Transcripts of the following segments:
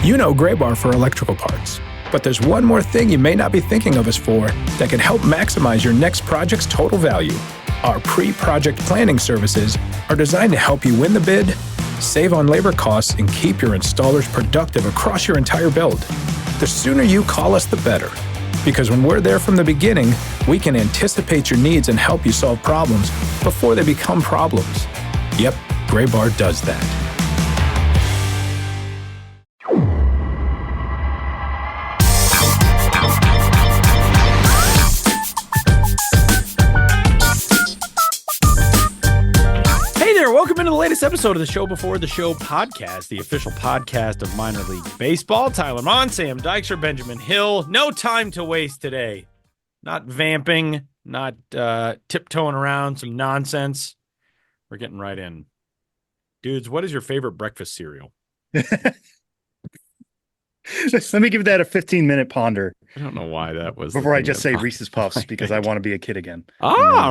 You know Graybar for electrical parts, but there's one more thing you may not be thinking of us for that can help maximize your next project's total value. Our pre-project planning services are designed to help you win the bid, save on labor costs, and keep your installers productive across your entire build. The sooner you call us, the better. Because when we're there from the beginning, we can anticipate your needs and help you solve problems before they become problems. Yep, Graybar does that. Welcome into the latest episode of the Show Before the Show podcast, the official podcast of minor league baseball. Tyler Mon, Sam Dykstra, Benjamin Hill. No time to waste today. Not vamping, not tiptoeing around some nonsense. We're getting right in. Dudes, what is your favorite breakfast cereal? Let me give that a 15-minute ponder. I don't know why that was. Before I just say Reese's Puffs, because I want to be a kid again.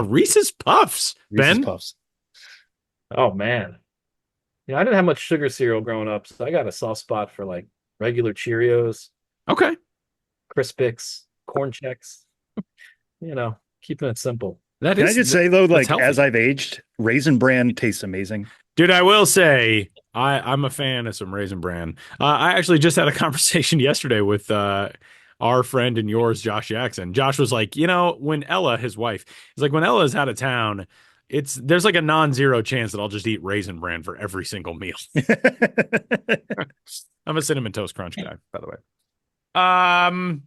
Reese's Puffs. Reese's Ben? Puffs. Oh man. Yeah, I didn't have much sugar cereal growing up, so I got a soft spot for like regular Cheerios, Okay. Crispix, Corn Chex. Keeping it simple. Can I just say though, like healthy. as I've aged, Raisin Bran tastes amazing. Dude, I will say I'm a fan of some Raisin Bran. I actually just had a conversation yesterday with our friend and yours, Josh Jackson. Josh was like, when Ella, his wife, is like, when Ella's out of town, there's like a non-zero chance that I'll just eat Raisin Bran for every single meal. I'm a Cinnamon Toast Crunch guy, by the way.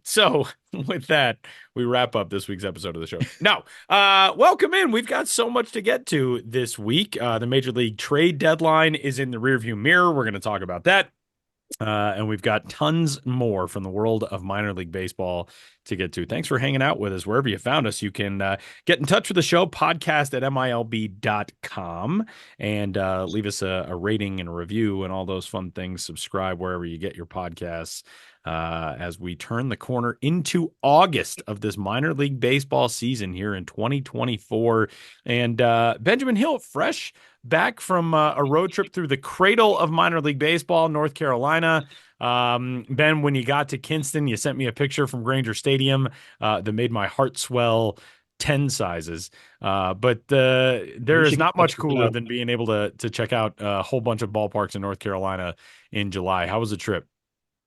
So with that, we wrap up this week's episode of the show. Now, welcome in. We've got so much to get to this week. The Major League trade deadline is in the rearview mirror. We're going to talk about that. And we've got tons more from the world of minor league baseball to get to. Thanks for hanging out with us wherever you found us. You can get in touch with the show, podcast at milb.com, and leave us a rating and a review and all those fun things. Subscribe wherever you get your podcasts as we turn the corner into August of this minor league baseball season here in 2024. And Benjamin Hill, fresh back from a road trip through the cradle of minor league baseball, North Carolina. Ben, when you got to Kinston, you sent me a picture from Granger Stadium that made my heart swell 10 sizes. But there is not much cooler than being able to check out a whole bunch of ballparks in North Carolina in July. How was the trip?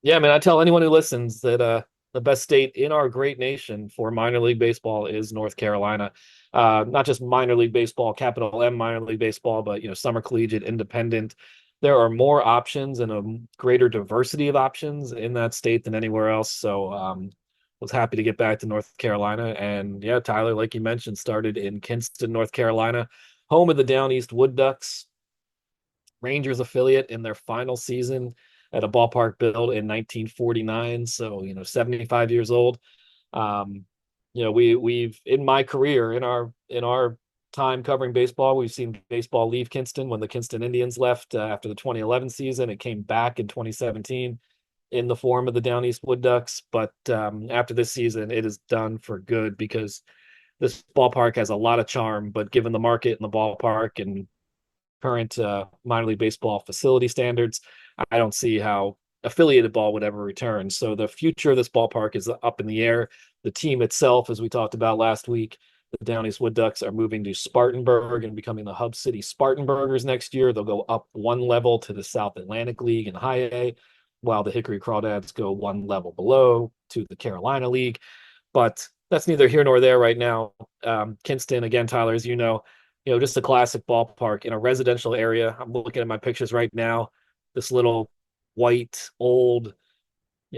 Yeah, man, I tell anyone who listens that the best state in our great nation for minor league baseball is North Carolina. Not just minor league baseball, capital M minor league baseball, but summer collegiate, independent. There are more options and a greater diversity of options in that state than anywhere else. So was happy to get back to North Carolina. And yeah, Tyler, like you mentioned, started in Kinston, North Carolina, home of the Down East Wood Ducks, Rangers affiliate in their final season at a ballpark built in 1949. So, 75 years old. We've in my career, in our time covering baseball, we've seen baseball leave Kinston when the Kinston Indians left after the 2011 season. It came back in 2017 in the form of the Down East Wood Ducks. But after this season, it is done for good because this ballpark has a lot of charm. But given the market and the ballpark and current minor league baseball facility standards, I don't see how affiliated ball would ever return. So the future of this ballpark is up in the air. The team itself, as we talked about last week, the Down East Wood Ducks are moving to Spartanburg and becoming the Hub City Spartanburgers next year. They'll go up one level to the South Atlantic League and High A, while the Hickory Crawdads go one level below to the Carolina League. But that's neither here nor there right now. Kinston, again, Tyler, as just a classic ballpark in a residential area. I'm looking at my pictures right now. This little white, old,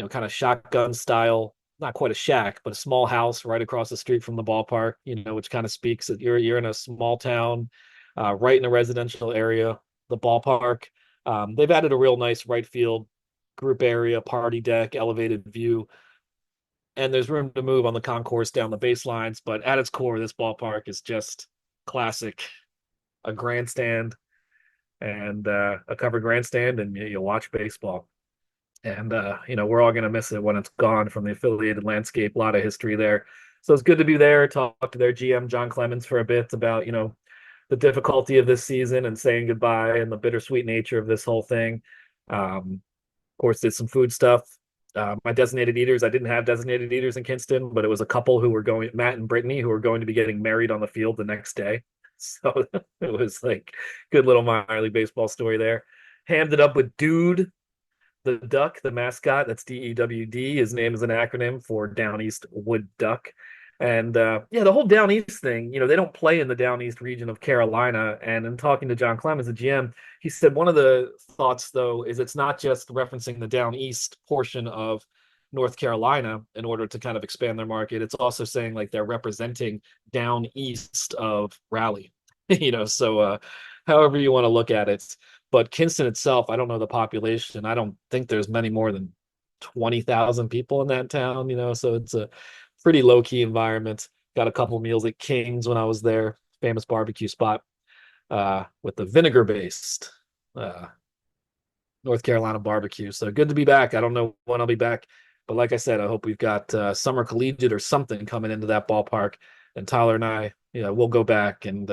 kind of shotgun style, not quite a shack, but a small house right across the street from the ballpark, which kind of speaks that you're in a small town, right in a residential area. The ballpark, they've added a real nice right field group area, party deck, elevated view, and there's room to move on the concourse down the baselines. But at its core, this ballpark is just classic. A grandstand and a covered grandstand, and you watch baseball. And, we're all going to miss it when it's gone from the affiliated landscape. A lot of history there. So it's good to be there, talk to their GM, John Clemens, for a bit about, the difficulty of this season and saying goodbye and the bittersweet nature of this whole thing. Of course, did some food stuff. My designated eaters, I didn't have designated eaters in Kinston, but it was a couple who were going, Matt and Brittany, who were going to be getting married on the field the next day. So it was like good little minor league baseball story there. Hammed it up with Dude, the duck, the mascot. That's DEWD. His name is an acronym for Down East Wood Duck. And yeah, the whole Down East thing, they don't play in the Down East region of Carolina. And in talking to John Clemens, the GM, he said one of the thoughts, though, is it's not just referencing the Down East portion of North Carolina in order to kind of expand their market. It's also saying like they're representing down east of Raleigh, so however you want to look at it. But Kinston itself, I don't know the population. I don't think there's many more than 20,000 people in that town, so it's a pretty low key environment. Got a couple meals at King's when I was there, famous barbecue spot with the vinegar based North Carolina barbecue. So good to be back. I don't know when I'll be back, but like I said, I hope we've got summer collegiate or something coming into that ballpark. And Tyler and I, we'll go back and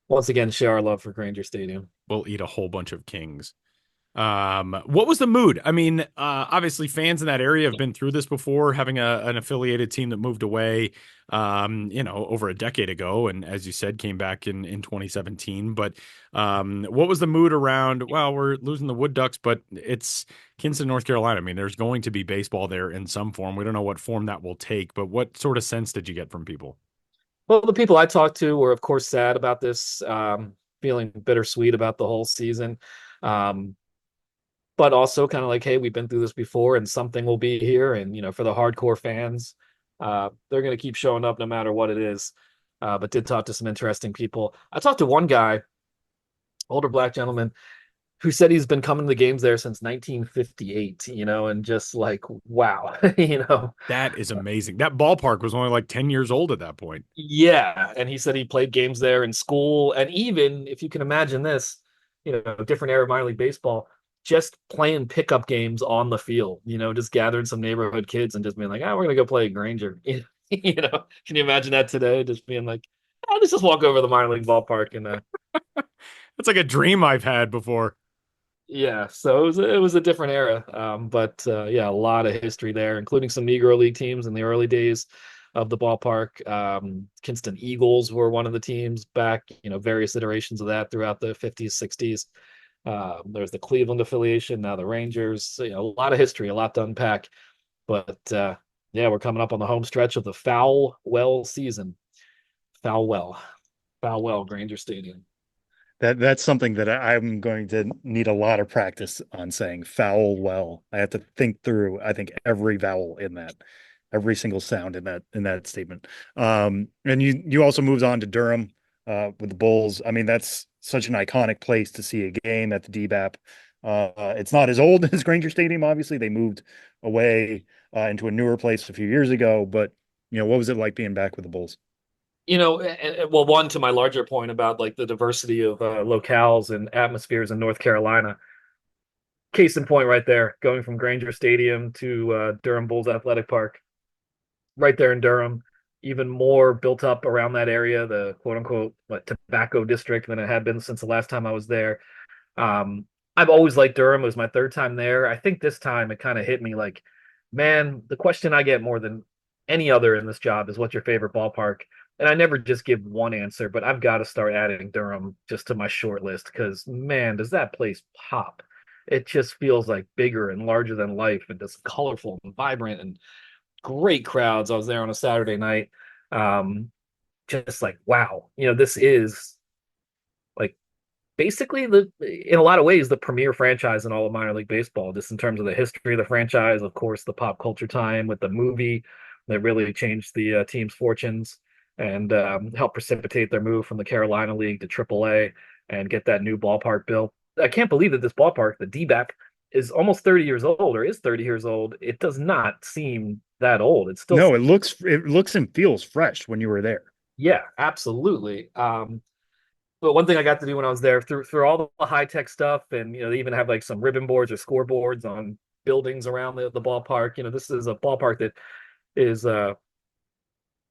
once again share our love for Granger Stadium. We'll eat a whole bunch of Kings. What was the mood? I mean, obviously fans in that area have been through this before, having an affiliated team that moved away, over a decade ago. And as you said, came back in 2017. But what was the mood around, well, we're losing the Wood Ducks, but it's Kinston, North Carolina. I mean, there's going to be baseball there in some form. We don't know what form that will take, but what sort of sense did you get from people? Well, the people I talked to were, of course, sad about this, feeling bittersweet about the whole season. But also kind of like, hey, we've been through this before and something will be here. And, for the hardcore fans, they're going to keep showing up no matter what it is. But did talk to some interesting people. I talked to one guy, older black gentleman, who said he's been coming to the games there since 1958, and just like, wow, That is amazing. That ballpark was only like 10 years old at that point. Yeah. And he said he played games there in school. And even if you can imagine this, different era of minor league baseball, just playing pickup games on the field, just gathering some neighborhood kids and just being like, we're going to go play Granger. Can you imagine that today? Just being like, let's just walk over to the minor league ballpark. And That's like a dream I've had before. yeah, so it was a different era. But yeah, a lot of history there, including some Negro League teams in the early days of the ballpark. Kinston Eagles were one of the teams back, various iterations of that throughout the 50s, 60s. There's the Cleveland affiliation, now the Rangers. A lot of history, a lot to unpack. But yeah, we're coming up on the home stretch of the Foul Well season. Foul Well, Granger Stadium. That's something that I'm going to need a lot of practice on saying foul well. I have to think through, I think, every vowel in that, every single sound in that statement. And you also moved on to Durham with the Bulls. I mean, that's such an iconic place to see a game at the DBAP. It's not as old as Granger Stadium, obviously. They moved away into a newer place a few years ago, but what was it like being back with the Bulls? Well, one, to my larger point about like the diversity of locales and atmospheres in North Carolina. Case in point, right there, going from Granger Stadium to Durham Bulls Athletic Park, right there in Durham, even more built up around that area, the quote unquote tobacco district than it had been since the last time I was there. I've always liked Durham. It was my third time there. I think this time it kind of hit me like, man, the question I get more than any other in this job is what's your favorite ballpark? And I never just give one answer, but I've got to start adding Durham just to my short list because, man, does that place pop. It just feels like bigger and larger than life and just colorful and vibrant and great crowds. I was there on a Saturday night. Just like, wow, this is like basically in a lot of ways, the premier franchise in all of minor league baseball, just in terms of the history of the franchise, of course, the pop culture time with the movie that really changed the team's fortunes and helped precipitate their move from the Carolina League to AAA and get that new ballpark built. I can't believe that this ballpark, the DBAP, is almost 30 years old or is 30 years old. It does not seem that old. It's still No, it looks and feels fresh when you were there. Yeah, absolutely. But one thing I got to do when I was there through all the high tech stuff, and they even have like some ribbon boards or scoreboards on buildings around the ballpark. This is a ballpark that is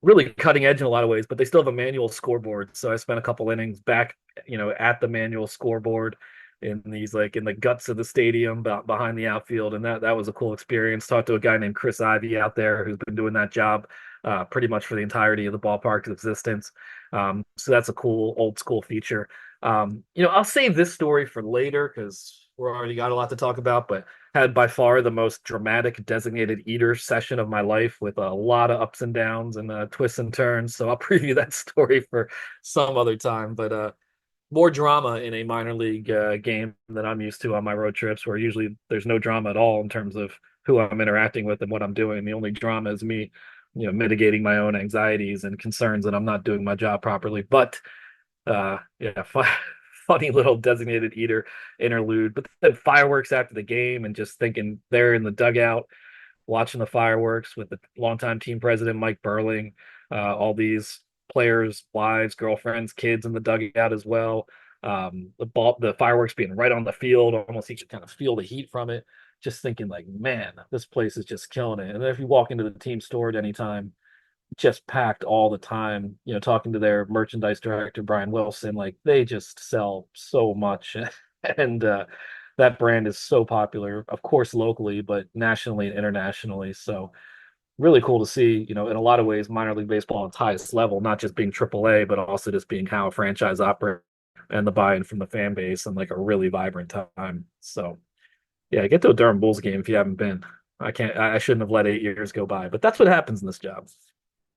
really cutting edge in a lot of ways, but they still have a manual scoreboard. So I spent a couple innings back, at the manual scoreboard. in these like in the guts of the stadium behind the outfield, and that was a cool experience. Talked to a guy named Chris Ivy out there who's been doing that job pretty much for the entirety of the ballpark's existence. So that's a cool old school feature. I'll save this story for later because we're already got a lot to talk about, but had by far the most dramatic designated eater session of my life with a lot of ups and downs and twists and turns. So I'll preview that story for some other time. But more drama in a minor league game than I'm used to on my road trips, where usually there's no drama at all in terms of who I'm interacting with and what I'm doing. The only drama is me, mitigating my own anxieties and concerns that I'm not doing my job properly. But yeah, funny little designated eater interlude. But then fireworks after the game, and just thinking they're in the dugout watching the fireworks with the longtime team president Mike Burling, all these players, wives, girlfriends, kids in the dugout as well. The fireworks being right on the field, almost you could kind of feel the heat from it. Just thinking like, man, this place is just killing it. And then if you walk into the team store at any time, just packed all the time. Talking to their merchandise director Brian Wilson, like they just sell so much, and that brand is so popular, of course, locally, but nationally and internationally. So really cool to see, in a lot of ways, minor league baseball at its highest level, not just being AAA, but also just being how a franchise operates and the buy-in from the fan base and like a really vibrant time. So yeah, get to a Durham Bulls game if you haven't been. I shouldn't have let 8 years go by, but that's what happens in this job.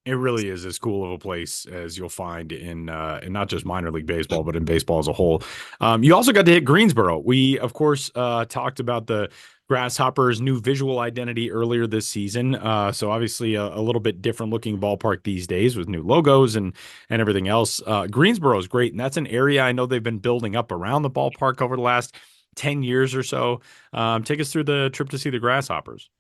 It really is as cool of a place as you'll find in not just minor league baseball, but in baseball as a whole. You also got to hit Greensboro. We, of course, talked about the Grasshoppers' new visual identity earlier this season. So obviously a little bit different looking ballpark these days with new logos and everything else. Greensboro is great, and that's an area I know they've been building up around the ballpark over the last 10 years or so. Take us through the trip to see the Grasshoppers.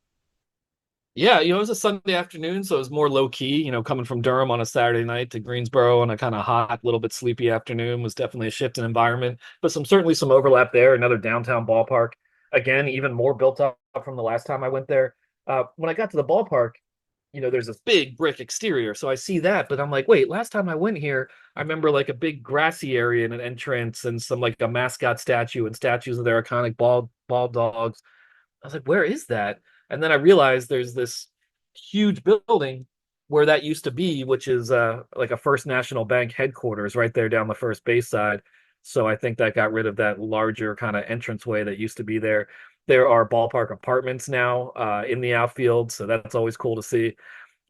Yeah, it was a Sunday afternoon, so it was more low key. Coming from Durham on a Saturday night to Greensboro on a kind of hot, little bit sleepy afternoon was definitely a shift in environment, but certainly some overlap there. Another downtown ballpark, again, even more built up from the last time I went there. When I got to the ballpark, there's this big brick exterior, so I see that, but I'm like, wait, last time I went here, I remember like a big grassy area and an entrance and some like a mascot statue and statues of their iconic ball dogs. I was like, where is that? And then I realized there's this huge building where that used to be, which is like a First National Bank headquarters right there down the first base side. So I think that got rid of that larger kind of entranceway that used to be there. There are ballpark apartments now in the outfield, so that's always cool to see.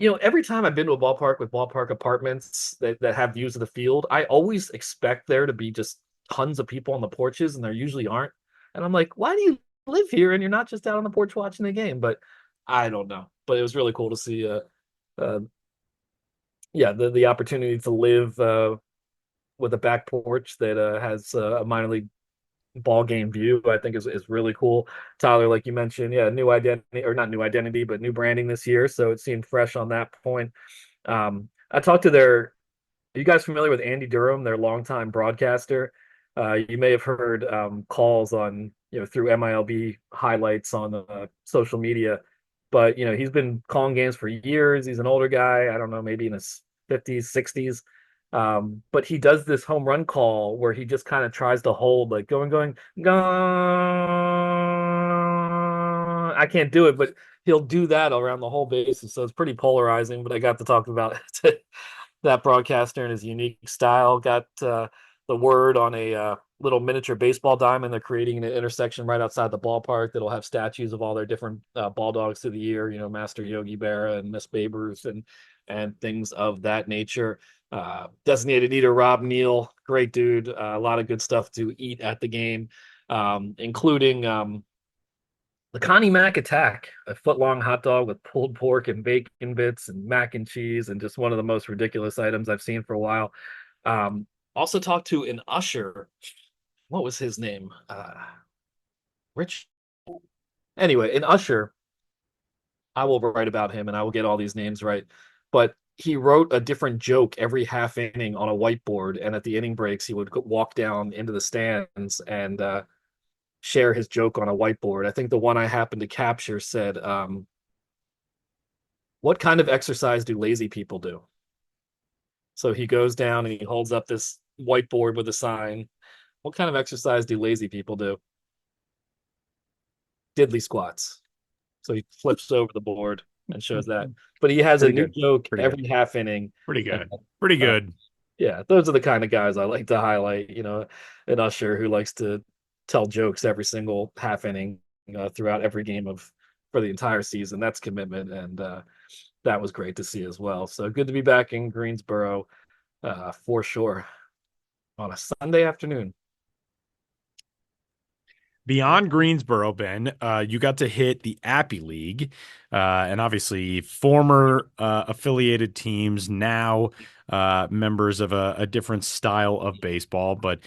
Every time I've been to a ballpark with ballpark apartments that have views of the field, I always expect there to be just tons of people on the porches, and there usually aren't. And I'm like, why do you live here and you're not just out on the porch watching the game? But I don't know. But it was really cool to see uh yeah, the opportunity to live with a back porch that has a minor league ball game view. I think is really cool. Tyler, like you mentioned, yeah, new identity, or not new identity, but new branding this year, so it seemed fresh on that point. I talked to are you guys familiar with Andy Durham, their longtime broadcaster? You may have heard calls on, through MILB highlights on social media, but he's been calling games for years. He's an older guy. I don't know, maybe in his 50s, 60s. But he does this home run call where he just kind of tries to hold, like going, gone. I can't do it, but he'll do that around the whole bases. So it's pretty polarizing. But I got to talk about that broadcaster and his unique style. Got the word on a little miniature baseball diamond. They're creating an intersection right outside the ballpark that'll have statues of all their different ball dogs through the year. Master Yogi Berra and Miss Babe Ruth and things of that nature. Designated eater Rob Neal, great dude. A lot of good stuff to eat at the game, including the Connie Mack attack, a foot-long hot dog with pulled pork and bacon bits and mac and cheese, and just one of the most ridiculous items I've seen for a while. Also talked to an usher. What was his name? Rich. Anyway, an usher. I will write about him, and I will get all these names right. But he wrote a different joke every half inning on a whiteboard, and at the inning breaks, he would walk down into the stands and share his joke on a whiteboard. I think the one I happened to capture said, what kind of exercise do lazy people do? So he goes down and he holds up this whiteboard with a sign, What kind of exercise do lazy people do? Diddly squats. So he flips over the board and shows that. But he has a Pretty new good. joke Pretty every good. half inning. Pretty And, good. Pretty good. yeah, those are the kind of guys I like to highlight. An Usher who likes to tell jokes every single half inning throughout every game for the entire season. That's commitment, and that was great to see as well. So good to be back in Greensboro for sure on a Sunday afternoon. Beyond Greensboro, Ben, you got to hit the Appy League, and obviously former affiliated teams, now members of a different style of baseball. But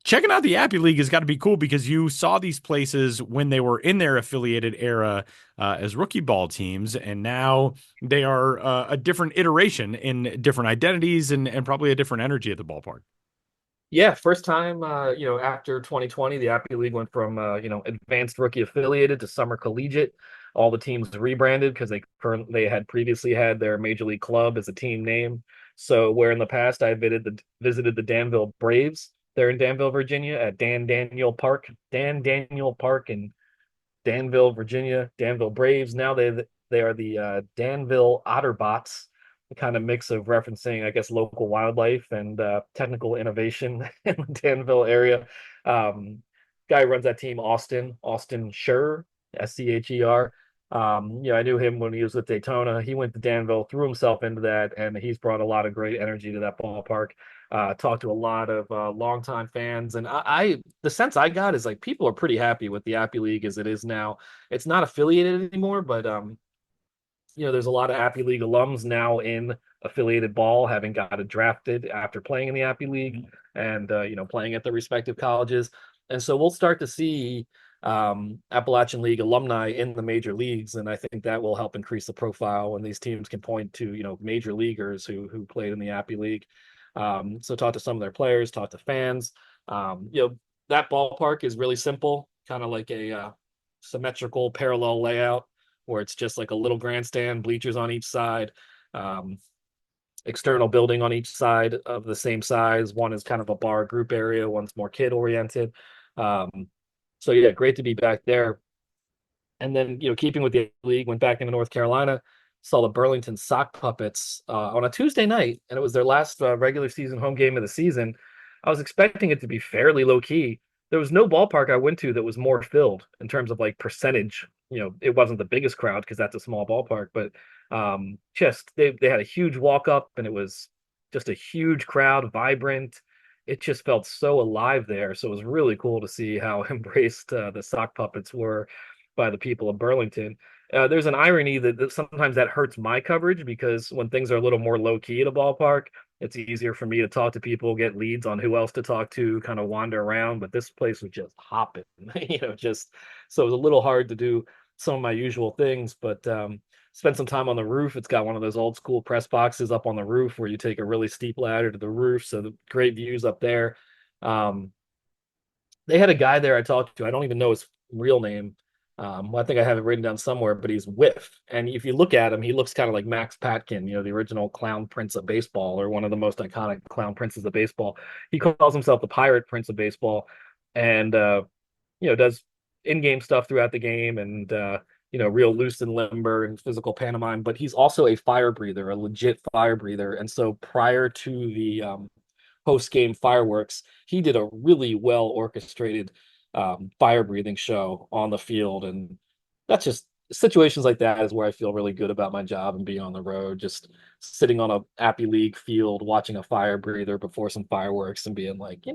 checking out the Appy League has got to be cool because you saw these places when they were in their affiliated era as rookie ball teams, and now they are a different iteration in different identities and probably a different energy at the ballpark. Yeah, first time, after 2020, the Appy League went from, advanced rookie affiliated to summer collegiate. All the teams rebranded because they had previously had their major league club as a team name. So where in the past I visited the Danville Braves, they're in Danville, Virginia, at Dan Daniel Park in Danville, Virginia, Danville Braves. Now they are the Danville Otterbots, a kind of mix of referencing, I guess, local wildlife and technical innovation in the Danville area. Guy who runs that team, Austin Scher, Scher. I knew him when he was with Daytona. He went to Danville, threw himself into that, and he's brought a lot of great energy to that ballpark. Talked to a lot of longtime fans, and the sense I got is like people are pretty happy with the Appy League as it is now. It's not affiliated anymore, but there's a lot of Appy League alums now in affiliated ball, having got drafted after playing in the Appy League and playing at the respective colleges. And so we'll start to see Appalachian League alumni in the major leagues, and I think that will help increase the profile when these teams can point to major leaguers who played in the Appy League. So talk to some of their players, talk to fans. That ballpark is really simple, kind of like a symmetrical parallel layout where it's just like a little grandstand, bleachers on each side, um, external building on each side of the same size. One is kind of a bar group area, one's more kid oriented. So yeah, great to be back there. And then, keeping with the league, went back into North Carolina, saw the Burlington Sock Puppets on a Tuesday night, and it was their last regular season home game of the season. I was expecting it to be fairly low key. There was no ballpark I went to that was more filled in terms of like percentage. It wasn't the biggest crowd because that's a small ballpark, but just they had a huge walk up, and it was just a huge crowd, vibrant. It just felt so alive there. So it was really cool to see how embraced the sock puppets were by the people of Burlington. There's an irony that sometimes that hurts my coverage because when things are a little more low key at a ballpark, it's easier for me to talk to people, get leads on who else to talk to, kind of wander around. But this place was just hopping, just so it was a little hard to do some of my usual things. But spent some time on the roof. It's got one of those old school press boxes up on the roof where you take a really steep ladder to the roof. So the great views up there. They had a guy there I talked to. I don't even know his real name. I think I have it written down somewhere, but he's Whiff. And if you look at him, he looks kind of like Max Patkin, the original clown prince of baseball, or one of the most iconic clown princes of baseball. He calls himself the pirate prince of baseball, and does in-game stuff throughout the game, and real loose and limber and physical pantomime. But he's also a fire breather, a legit fire breather. And so prior to the post-game fireworks, he did a really well orchestrated fire breathing show on the field. And that's just situations like that is where I feel really good about my job and being on the road, just sitting on a Appy League field, watching a fire breather before some fireworks and being like,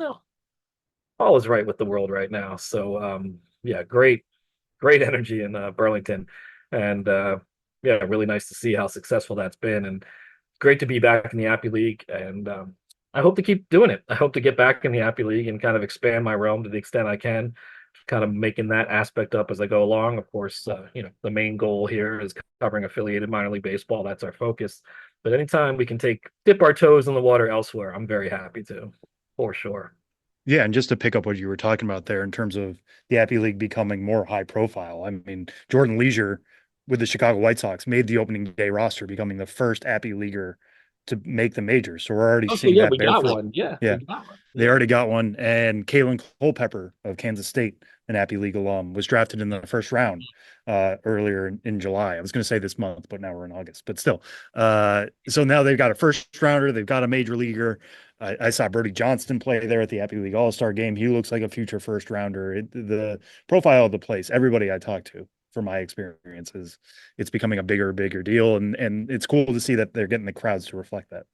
all is right with the world right now. So yeah, great energy in Burlington. And yeah, really nice to see how successful that's been. And great to be back in the Appy League. And I hope to keep doing it. I hope to get back in the Appy League and kind of expand my realm to the extent I can, kind of making that aspect up as I go along. Of course, the main goal here is covering affiliated minor league baseball. That's our focus. But anytime we can dip our toes in the water elsewhere, I'm very happy to, for sure. Yeah, and just to pick up what you were talking about there in terms of the Appy League becoming more high profile. I mean, Jordan Leisure with the Chicago White Sox made the opening day roster, becoming the first Appy Leaguer to make the major. So we're already Okay, seeing yeah, that we bear got fruit. one. Yeah, Yeah, we got one. they Yeah. already got one. And Kalen Culpepper of Kansas State, an Appy League alum, was drafted in the first round earlier in July. I was going to say this month, but now we're in August. But still, so now they've got a first rounder. They've got a major leaguer. I saw Brody Johnston play there at the Appy League All-Star game. He looks like a future first rounder. The profile of the place, everybody I talked to, from my experiences, it's becoming a bigger deal, and it's cool to see that they're getting the crowds to reflect that.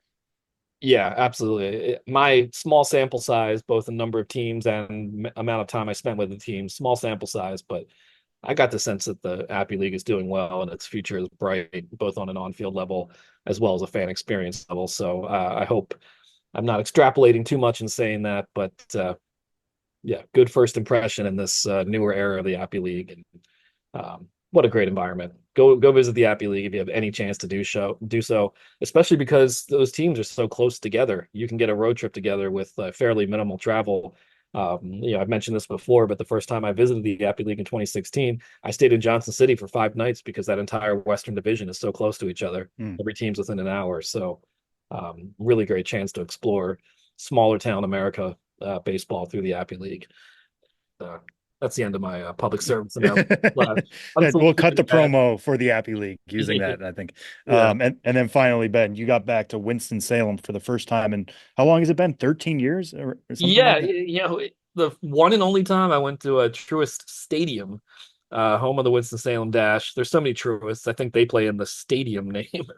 Yeah, absolutely. My small sample size, both the number of teams and amount of time I spent with the team, small sample size, but I got the sense that the Appy League is doing well and its future is bright, both on an on-field level as well as a fan experience level. So I hope I'm not extrapolating too much in saying that, but yeah, good first impression in this newer era of the Appy League, and what a great environment. Go visit the Appy League if you have any chance to do so, especially because those teams are so close together. You can get a road trip together with fairly minimal travel. I've mentioned this before, but the first time I visited the Appy League in 2016, I stayed in Johnson City for 5 nights because that entire Western Division is so close to each other. Mm. Every team's within an hour, so really great chance to explore smaller town America baseball through the Appy League. Uh, that's the end of my public service announcement. We'll cut the promo for the Appy League using that, I think. Yeah. And then finally, Ben, you got back to Winston-Salem for the first time. And how long has it been? 13 years or something Yeah, like that? the one and only time I went to a Truist Stadium, home of the Winston-Salem Dash. There's so many Truists. I think they play in the stadium name.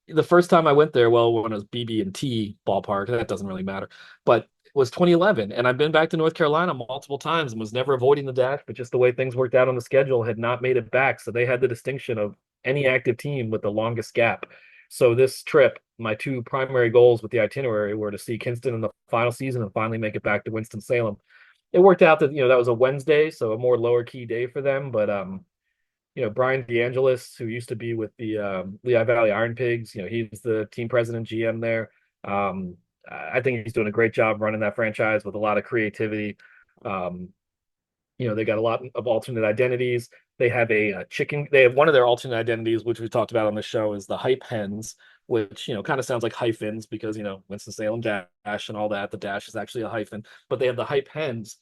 The first time I went there, well, when it was BB&T ballpark, that doesn't really matter, but it was 2011, and I've been back to North Carolina multiple times and was never avoiding the Dash, but just the way things worked out on the schedule had not made it back. So they had the distinction of any active team with the longest gap. So this trip, my two primary goals with the itinerary were to see Kinston in the final season and finally make it back to Winston-Salem. It worked out that, that was a Wednesday, so a more lower key day for them, but Brian DeAngelis, who used to be with the Lehigh Valley Iron Pigs, he's the team president, GM there. I think he's doing a great job running that franchise with a lot of creativity. They got a lot of alternate identities. They have a chicken. They have one of their alternate identities, which we talked about on the show, is the Hype Hens, which kind of sounds like hyphens because Winston-Salem Dash and all that. The Dash is actually a hyphen, but they have the Hype Hens,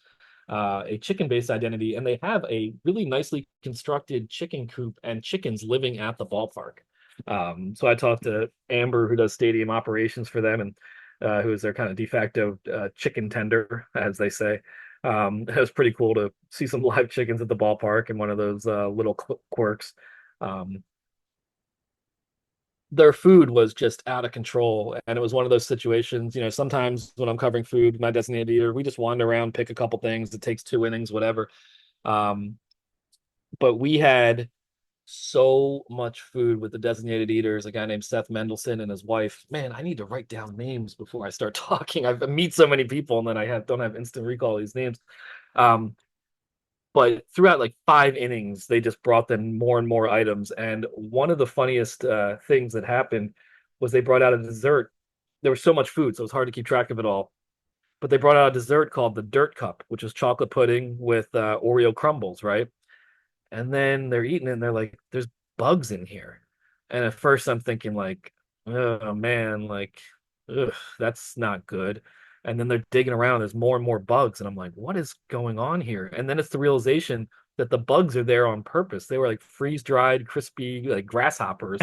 a chicken-based identity, and they have a really nicely constructed chicken coop and chickens living at the ballpark. So I talked to Amber, who does stadium operations for them, and who is their kind of de facto chicken tender, as they say. It was pretty cool to see some live chickens at the ballpark and one of those little quirks. Their food was just out of control, and it was one of those situations. Sometimes when I'm covering food, my designated eater, we just wander around, pick a couple things. It takes 2 innings, whatever. But we had so much food with the designated eaters. A guy named Seth Mendelson and his wife. Man, I need to write down names before I start talking. I meet so many people, and then I don't have instant recall of these names. But throughout like 5 innings, they just brought them more and more items. And one of the funniest things that happened was they brought out a dessert. There was so much food, so it was hard to keep track of it all. But they brought out a dessert called the Dirt Cup, which is chocolate pudding with Oreo crumbles, right? And then they're eating it and they're like, there's bugs in here. And at first I'm thinking like, oh man, like, ugh, that's not good. And then they're digging around, there's more and more bugs. And I'm like, what is going on here? And then it's the realization that the bugs are there on purpose. They were like freeze-dried, crispy, like grasshoppers,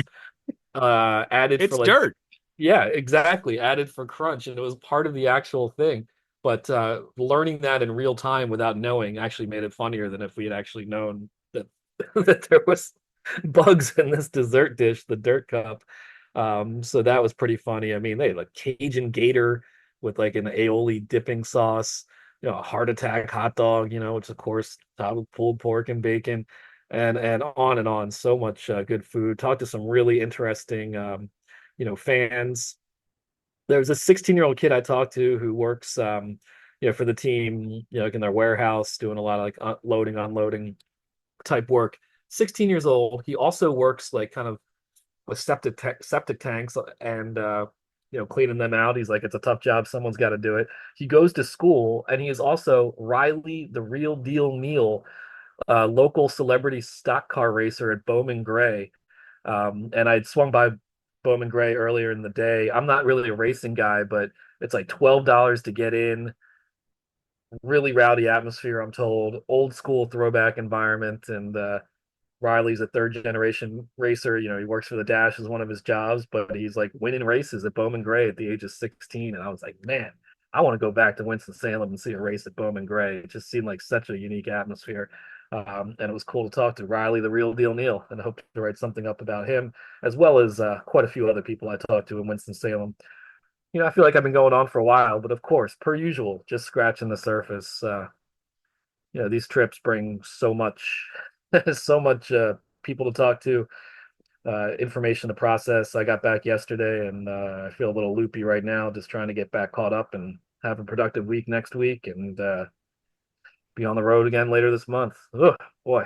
added It's for like, dirt. yeah, exactly, added for crunch. And it was part of the actual thing. But learning that in real time without knowing actually made it funnier than if we had actually known that that there was bugs in this dessert dish, the Dirt Cup. So that was pretty funny. I mean, they had like Cajun gator with like an aioli dipping sauce, a heart attack hot dog, which of course topped with pulled pork and bacon, and on and on. So much good food. Talked to some really interesting, fans. There was a 16-year-old kid I talked to who works, for the team, like in their warehouse, doing a lot of like loading, unloading type work. 16 years old. He also works like kind of with septic tanks and cleaning them out. He's like, it's a tough job. Someone's got to do it. He goes to school, and he is also Riley, the real deal Neal, local celebrity stock car racer at Bowman Gray. And I'd swung by Bowman Gray earlier in the day. I'm not really a racing guy, but it's like $12 to get in. Really rowdy atmosphere, I'm told. Old school throwback environment, and Riley's a third generation racer. You know, he works for the Dash as one of his jobs, but he's like winning races at Bowman Gray at the age of 16. And I was like, man, I want to go back to Winston-Salem and see a race at Bowman Gray. It just seemed like such a unique atmosphere. And it was cool to talk to Riley, the real deal Neal, and I hope to write something up about him, as well as quite a few other people I talked to in Winston-Salem. You know, I feel like I've been going on for a while, but of course, per usual, just scratching the surface. You know, these trips bring so much, so much people to talk to, information to process. I got back yesterday, and I feel a little loopy right now, just trying to get back caught up and have a productive week next week, and be on the road again later this month. Oh boy.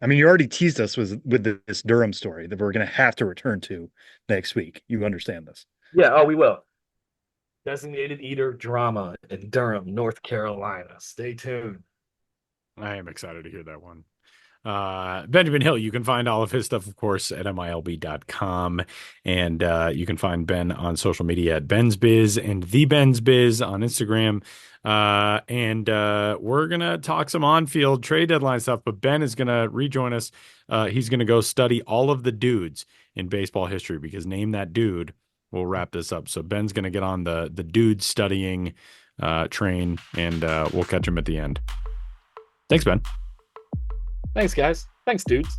I mean, you already teased us with this Durham story that we're going to have to return to next week. You understand this? Yeah. Oh, we will. Designated Eater drama in Durham, North Carolina. Stay tuned. I am excited to hear that one. Benjamin Hill, you can find all of his stuff, of course, at milb.com. And you can find Ben on social media at Ben's Biz and The Ben's Biz on Instagram. And we're going to talk some on-field trade deadline stuff, but Ben is going to rejoin us. He's going to go study all of the dudes in baseball history, because Name That Dude will wrap this up. So Ben's going to get on the dude studying train, and we'll catch him at the end. Thanks, Ben. Thanks, guys. Thanks, dudes.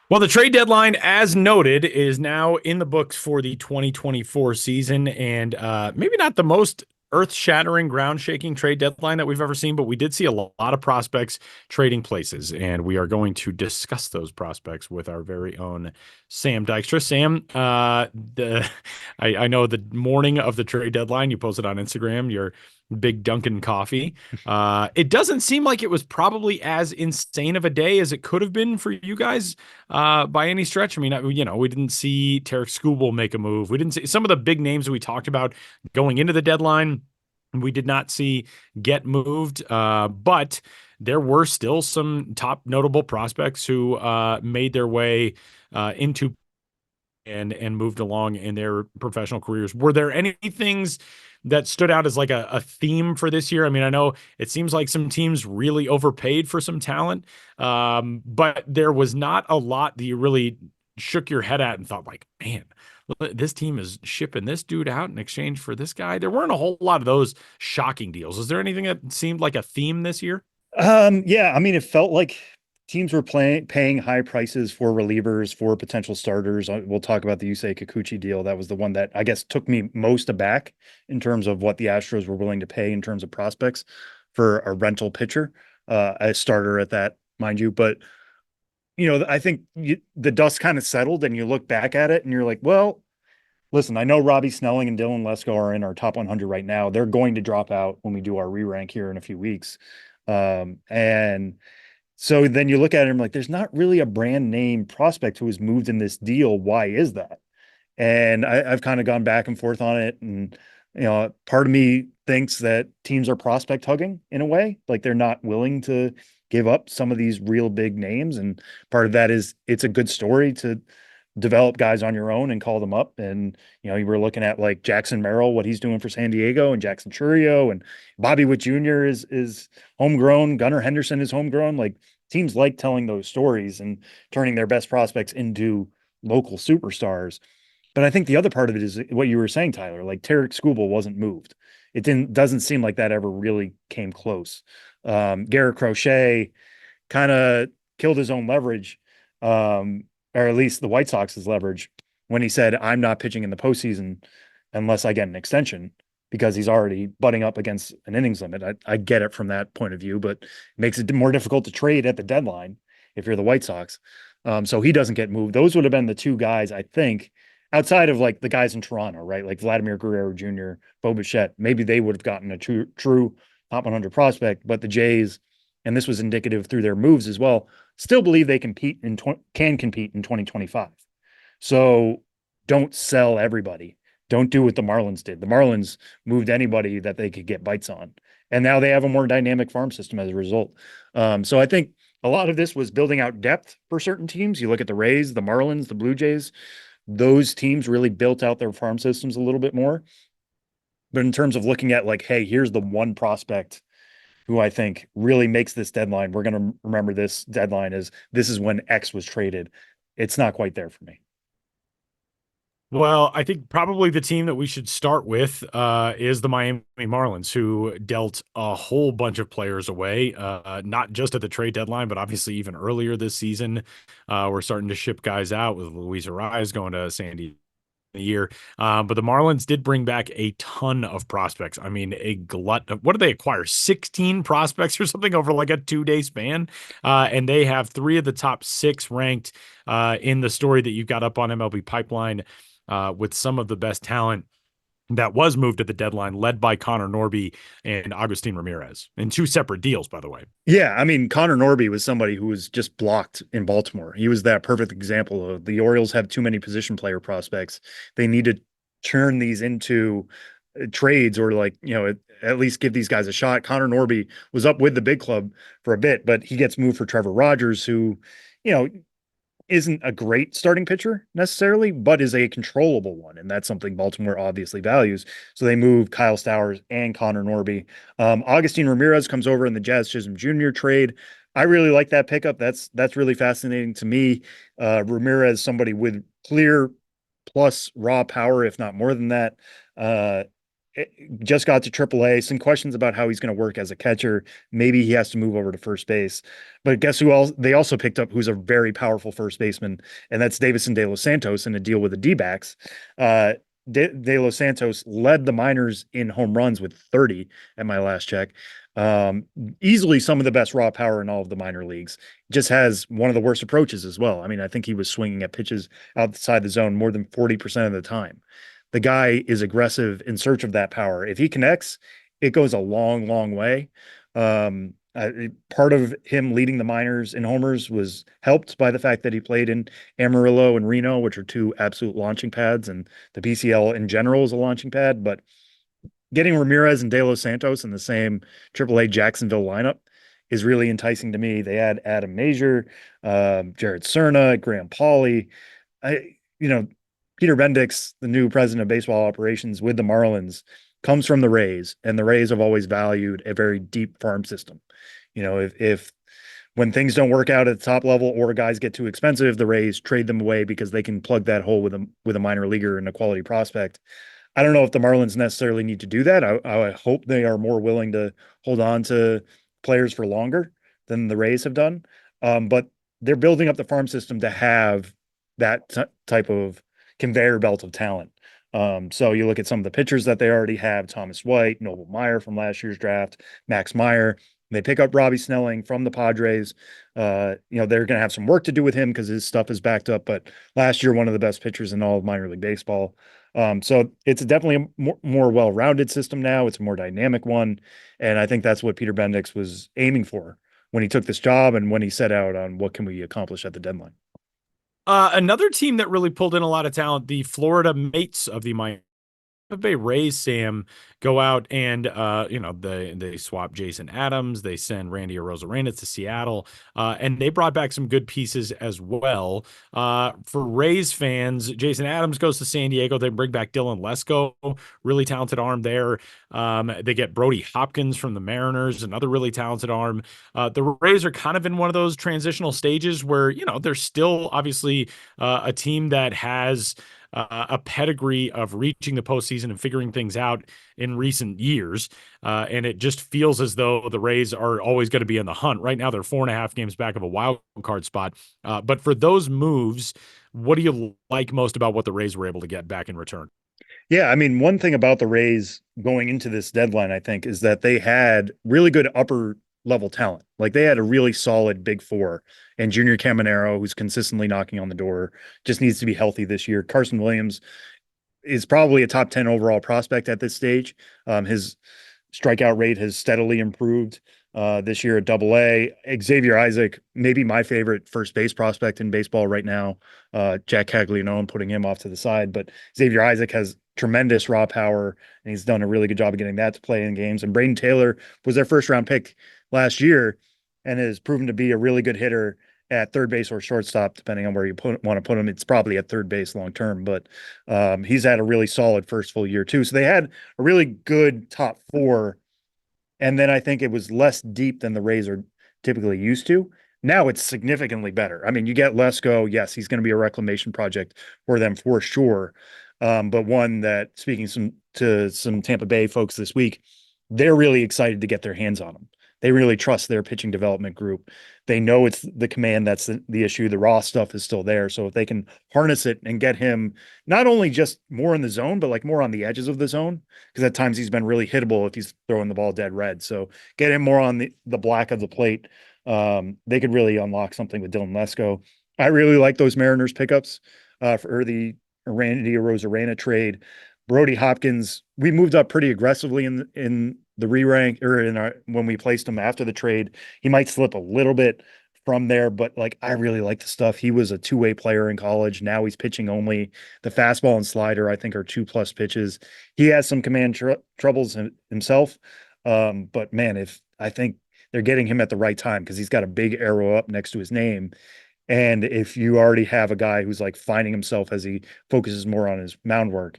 Well, the trade deadline, as noted, is now in the books for the 2024 season, and maybe not the most earth-shattering, ground-shaking trade deadline that we've ever seen, but we did see a lot of prospects trading places, and we are going to discuss those prospects with our very own Sam Dykstra. Sam, I know the morning of the trade deadline, you posted on Instagram your big Dunkin' coffee. It doesn't seem like it was probably as insane of a day as it could have been for you guys by any stretch. I mean, you know, we didn't see Tarek Skubal make a move. We didn't see some of the big names that we talked about going into the deadline. We did not see get moved, but there were still some top notable prospects who made their way into and moved along in their professional careers. Were there any things that stood out as like a theme for this year? I mean, I know it seems like some teams really overpaid for some talent, but there was not a lot that you really shook your head at and thought like, man, this team is shipping this dude out in exchange for this guy. There weren't a whole lot of those shocking deals. Is there anything that seemed like a theme this year? Yeah, I mean, it felt like teams were paying high prices for relievers, for potential starters. We'll talk about the Yusei Kikuchi deal. That was the one that I guess took me most aback in terms of what the Astros were willing to pay in terms of prospects for a rental pitcher, a starter at that, mind you. But, you know, I think the dust kind of settled and you look back at it and you're like, well, listen, I know Robbie Snelling and Dylan Lesko are in our top 100 right now. They're going to drop out when we do our re-rank here in a few weeks. And so then you look at him like, there's not really a brand name prospect who was moved in this deal. Why is that? And I've kind of gone back and forth on it. And, you know, part of me thinks that teams are prospect hugging in a way, like they're not willing to give up some of these real big names. And part of that is it's a good story to develop guys on your own and call them up. And, you know, you were looking at like Jackson Merrill, what he's doing for San Diego, and Jackson Churio, and Bobby Witt Jr. is homegrown. Gunnar Henderson is homegrown. Like teams like telling those stories and turning their best prospects into local superstars. But I think the other part of it is what you were saying, Tyler, like Tarek Skubal wasn't moved. It doesn't seem like that ever really came close. Garrett Crochet kind of killed his own leverage. Or at least the White Sox's leverage, when he said, I'm not pitching in the postseason unless I get an extension, because he's already butting up against an innings limit. I get it from that point of view, but it makes it more difficult to trade at the deadline if you're the White Sox. So he doesn't get moved. Those would have been the two guys, I think, outside of like the guys in Toronto, right? Like Vladimir Guerrero Jr., Bo Bichette, maybe they would have gotten a true top 100 prospect, but the Jays, and this was indicative through their moves as well, still believe they can compete in 2025. So don't sell everybody. Don't do what the Marlins did. The Marlins moved anybody that they could get bites on. And now they have a more dynamic farm system as a result. So I think a lot of this was building out depth for certain teams. You look at the Rays, the Marlins, the Blue Jays, those teams really built out their farm systems a little bit more. But in terms of looking at like, hey, here's the one prospect who I think really makes this deadline. We're going to remember this deadline as this is when X was traded. It's not quite there for me. Well, I think probably the team that we should start with is the Miami Marlins, who dealt a whole bunch of players away, not just at the trade deadline, but obviously even earlier this season. We're starting to ship guys out with Luis Ariz going to San Diego year. But the Marlins did bring back a ton of prospects. I mean, a glut of, what did they acquire? 16 prospects or something over like a 2-day span. And they have 3 of the top 6 ranked in the story that you've got up on MLB Pipeline with some of the best talent that was moved at the deadline, led by Connor Norby and Agustin Ramirez in 2 separate deals, by the way. Yeah, I mean, Connor Norby was somebody who was just blocked in Baltimore. He was that perfect example of the Orioles have too many position player prospects. They need to turn these into trades or like, at least give these guys a shot. Connor Norby was up with the big club for a bit, but he gets moved for Trevor Rogers, who, isn't a great starting pitcher necessarily, but is a controllable one. And that's something Baltimore obviously values. So they move Kyle Stowers and Connor Norby. Agustin Ramirez comes over in the Jazz Chisholm Jr. trade. I really like that pickup. That's really fascinating to me. Ramirez, somebody with clear plus raw power, if not more than that. Just got to AAA. Some questions about how he's going to work as a catcher. Maybe he has to move over to first base. But guess who else they also picked up, who's a very powerful first baseman, and that's Davison De Los Santos in a deal with the D-backs. De Los Santos led the minors in home runs with 30 at my last check. Easily some of the best raw power in all of the minor leagues. Just has one of the worst approaches as well. I mean, I think he was swinging at pitches outside the zone more than 40% of the time. The guy is aggressive in search of that power. If he connects, it goes a long, long way. Part of him leading the minors in homers was helped by the fact that he played in Amarillo and Reno, which are 2 absolute launching pads, and the PCL in general is a launching pad. But getting Ramirez and De Los Santos in the same AAA Jacksonville lineup is really enticing to me. They add Adam Major, Jared Cerna, Graham Pauley. Peter Bendix, the new president of baseball operations with the Marlins, comes from the Rays, and the Rays have always valued a very deep farm system. If when things don't work out at the top level or guys get too expensive, the Rays trade them away because they can plug that hole with a minor leaguer and a quality prospect. I don't know if the Marlins necessarily need to do that. I hope they are more willing to hold on to players for longer than the Rays have done. But they're building up the farm system to have that type of conveyor belt of talent. So you look at some of the pitchers that they already have: Thomas White, Noble Meyer from last year's draft, Max Meyer. They pick up Robbie Snelling from the Padres. They're going to have some work to do with him because his stuff is backed up. But last year, one of the best pitchers in all of minor league baseball. So it's definitely a more well-rounded system now. It's a more dynamic one. And I think that's what Peter Bendix was aiming for when he took this job and when he set out on what can we accomplish at the deadline. Another team that really pulled in a lot of talent, the Florida Mates of the Miami Bay Rays, Sam, go out and they swap Jason Adams, they send Randy Arozarena to Seattle, and they brought back some good pieces as well. For Rays fans, Jason Adams goes to San Diego. They bring back Dylan Lesko, really talented arm there. They get Brody Hopkins from the Mariners, another really talented arm. The Rays are kind of in one of those transitional stages where they're still obviously a team that has a pedigree of reaching the postseason and figuring things out in recent years. And it just feels as though the Rays are always going to be in the hunt. Right now, they're 4.5 games back of a wild card spot. But for those moves, what do you like most about what the Rays were able to get back in return? Yeah, I mean, one thing about the Rays going into this deadline, I think, is that they had really good upper level talent. Like they had a really solid big 4, and Junior Caminero, who's consistently knocking on the door, just needs to be healthy this year. Carson Williams is probably a top 10 overall prospect at this stage. His strikeout rate has steadily improved this year at AA. Xavier Isaac, maybe my favorite first base prospect in baseball right now. Jack Caglianone, putting him off to the side, but Xavier Isaac has tremendous raw power, and he's done a really good job of getting that to play in games. And Braden Taylor was their first round pick last year and has proven to be a really good hitter at third base or shortstop, depending on where you want to put him. It's probably at third base long term, but he's had a really solid first full year too. So they had a really good top four. And then I think it was less deep than the Rays are typically used to. Now it's significantly better. I mean, you get Lesko. Yes, he's going to be a reclamation project for them for sure. But one that, speaking to some Tampa Bay folks this week, they're really excited to get their hands on him. They really trust their pitching development group. They know it's the command that's the issue. The raw stuff is still there. So if they can harness it and get him not only just more in the zone, but like more on the edges of the zone, because at times he's been really hittable if he's throwing the ball dead red. So get him more on the black of the plate. They could really unlock something with Dylan Lesko. I really like those Mariners pickups for the Randy Arozarena trade. Brody Hopkins, we moved up pretty aggressively in the re-rank or when we placed him after the trade. He might slip a little bit from there, but like I really like the stuff. He was a two-way player in college. Now he's pitching only. The fastball and slider, I think, are 2+ pitches. He has some command troubles himself. But man, if I think they're getting him at the right time because he's got a big arrow up next to his name. And if you already have a guy who's like finding himself as he focuses more on his mound work,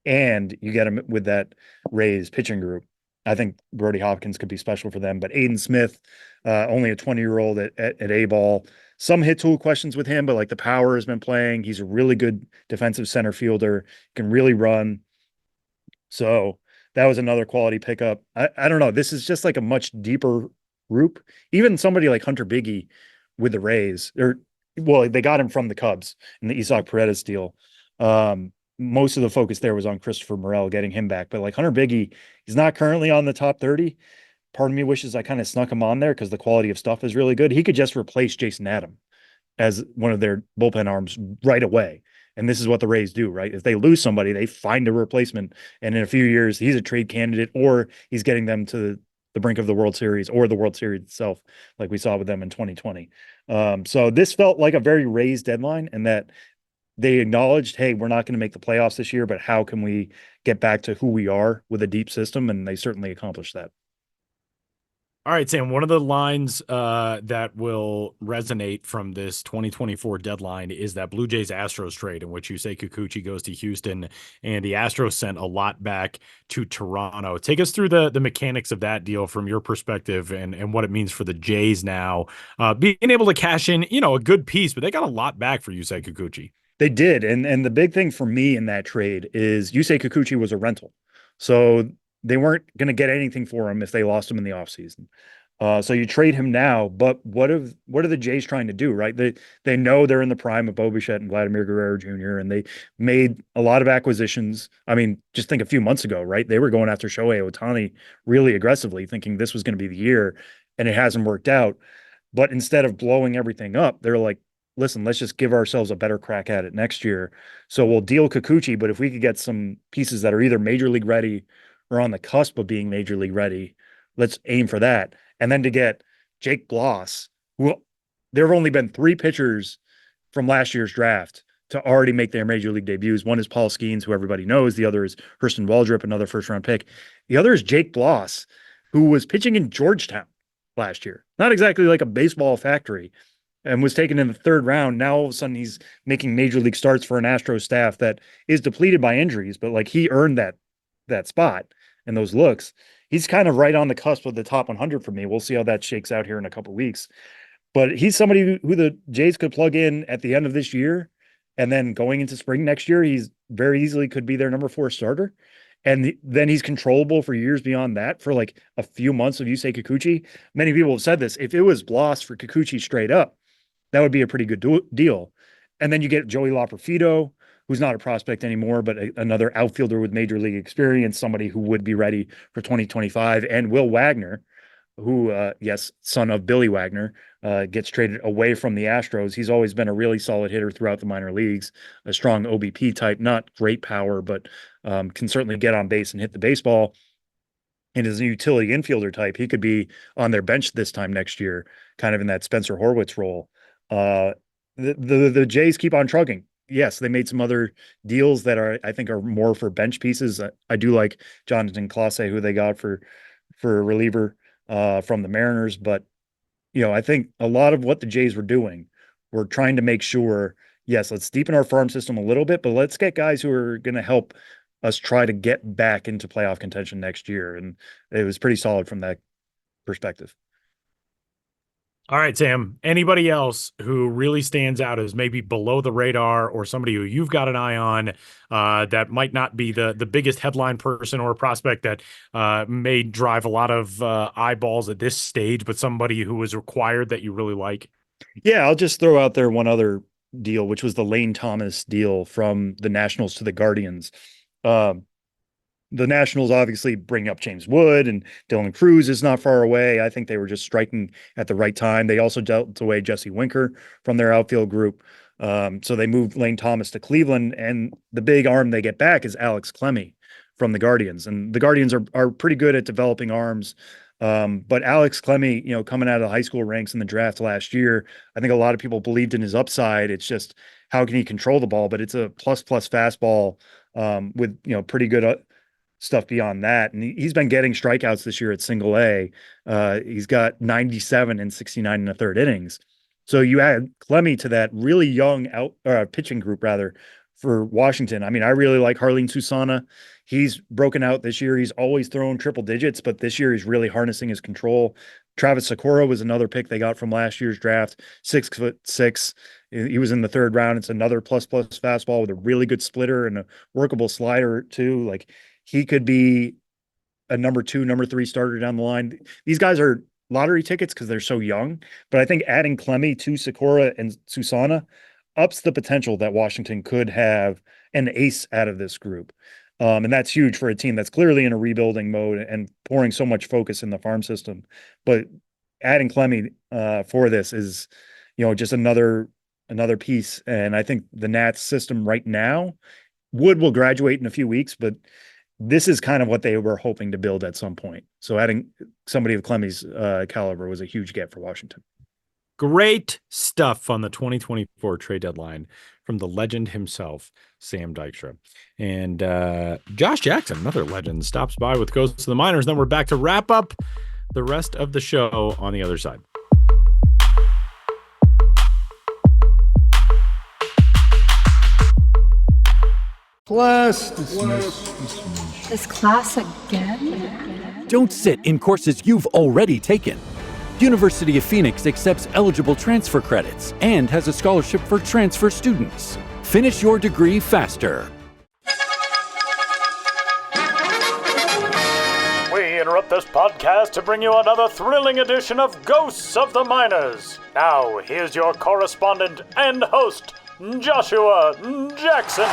and you get him with that Rays pitching group, I think Brody Hopkins could be special for them. But Aiden Smith, only a 20-year-old at A-ball, some hit tool questions with him, but like the power has been playing. He's a really good defensive center fielder, can really run. So that was another quality pickup. I don't know. This is just like a much deeper group. Even somebody like Hunter Biggie with the Rays, they got him from the Cubs in the Isaac Paredes deal. Most of the focus there was on Christopher Morel, getting him back. But like Hunter Biggie, he's not currently on the top 30. Part of me wishes I kind of snuck him on there because the quality of stuff is really good. He could just replace Jason Adam as one of their bullpen arms right away. And this is what the Rays do, right? If they lose somebody, they find a replacement. And in a few years, he's a trade candidate, or he's getting them to the brink of the World Series or the World Series itself, like we saw with them in 2020. So this felt like a very Rays deadline, and that they acknowledged, hey, we're not going to make the playoffs this year, but how can we get back to who we are with a deep system? And they certainly accomplished that. All right, Sam, one of the lines that will resonate from this 2024 deadline is that Blue Jays Astros trade, in which Yusei Kikuchi goes to Houston, and the Astros sent a lot back to Toronto. Take us through the mechanics of that deal from your perspective, and what it means for the Jays now, being able to cash in, a good piece, but they got a lot back for Yusei Kikuchi. They did. And the big thing for me in that trade is Yusei Kikuchi was a rental. So they weren't going to get anything for him if they lost him in the offseason. So you trade him now, but what are the Jays trying to do, right? They know they're in the prime of Bo Bichette and Vladimir Guerrero Jr., and they made a lot of acquisitions. I mean, just think a few months ago, right? They were going after Shohei Ohtani really aggressively, thinking this was going to be the year, and it hasn't worked out. But instead of blowing everything up, they're like, listen, let's just give ourselves a better crack at it next year. So we'll deal Kikuchi, but if we could get some pieces that are either major league ready or on the cusp of being major league ready, let's aim for that. And then to get Jake Bloss, who there have only been 3 pitchers from last year's draft to already make their major league debuts. One is Paul Skeens, who everybody knows. The other is Hurston Waldrop, another first-round pick. The other is Jake Bloss, who was pitching in Georgetown last year. Not exactly like a baseball factory, and was taken in the 3rd round. Now all of a sudden he's making major league starts for an Astros staff that is depleted by injuries, but like he earned that spot and those looks. He's kind of right on the cusp of the top 100 for me. We'll see how that shakes out here in a couple of weeks. But he's somebody who the Jays could plug in at the end of this year, and then going into spring next year, he's very easily could be their number 4 starter. And then he's controllable for years beyond that for like a few months of Yusei Kikuchi. Many people have said this. If it was Bloss for Kikuchi straight up, that would be a pretty good deal. And then you get Joey Loperfido, who's not a prospect anymore, but another outfielder with major league experience, somebody who would be ready for 2025. And Will Wagner, who, yes, son of Billy Wagner, gets traded away from the Astros. He's always been a really solid hitter throughout the minor leagues, a strong OBP type, not great power, but can certainly get on base and hit the baseball. And as a utility infielder type, he could be on their bench this time next year, kind of in that Spencer Horwitz role. The Jays keep on trucking. yes, they made some other deals that I think are more for bench pieces. I do like Jonathan Clase, who they got for a reliever from the Mariners, but I think a lot of what the Jays were doing were trying to make sure, yes, let's deepen our farm system a little bit, but let's get guys who are going to help us try to get back into playoff contention next year. And it was pretty solid from that perspective. All right, Sam, anybody else who really stands out as maybe below the radar or somebody who you've got an eye on that might not be the biggest headline person or prospect that may drive a lot of eyeballs at this stage, but somebody who was required that you really like? Yeah, I'll just throw out there one other deal, which was the Lane Thomas deal from the Nationals to the Guardians. Um, the Nationals obviously bring up James Wood, and Dylan Cruz is not far away. I think they were just striking at the right time. They also dealt away Jesse Winker from their outfield group. So they moved Lane Thomas to Cleveland, and the big arm they get back is Alex Clemmie from the Guardians. And the Guardians are pretty good at developing arms. But Alex Clemmie, coming out of the high school ranks in the draft last year, I think a lot of people believed in his upside. It's just how can he control the ball? But it's a plus fastball with pretty good stuff beyond that. And he's been getting strikeouts this year at single A. He's got 97 and 69 in the third innings. So you add Clemmie to that really young pitching group rather for Washington. I mean, I really like Harleen Susana. He's broken out this year. He's always thrown triple digits, but this year he's really harnessing his control. Travis Socorro was another pick they got from last year's draft, 6'6". He was in the third round. It's another plus fastball with a really good splitter and a workable slider too. Like, he could be a number 2, number 3 starter down the line. These guys are lottery tickets because they're so young, but I think adding Clemmie to Socorro and Susana ups the potential that Washington could have an ace out of this group. And that's huge for a team that's clearly in a rebuilding mode and pouring so much focus in the farm system. But adding Clemmie for this is, just another piece. And I think the Nats system right now, Wood will graduate in a few weeks, but this is kind of what they were hoping to build at some point. So adding somebody of Clemmie's caliber was a huge get for Washington. Great stuff on the 2024 trade deadline from the legend himself, Sam Dykstra. And Josh Jackson, another legend, stops by with Goes to the Minors. Then we're back to wrap up the rest of the show on the other side. Class dismissed. This class again? Don't sit in courses you've already taken. University of Phoenix accepts eligible transfer credits and has a scholarship for transfer students. Finish your degree faster. We interrupt this podcast to bring you another thrilling edition of Ghosts of the Miners. Now, here's your correspondent and host, Joshua Jackson.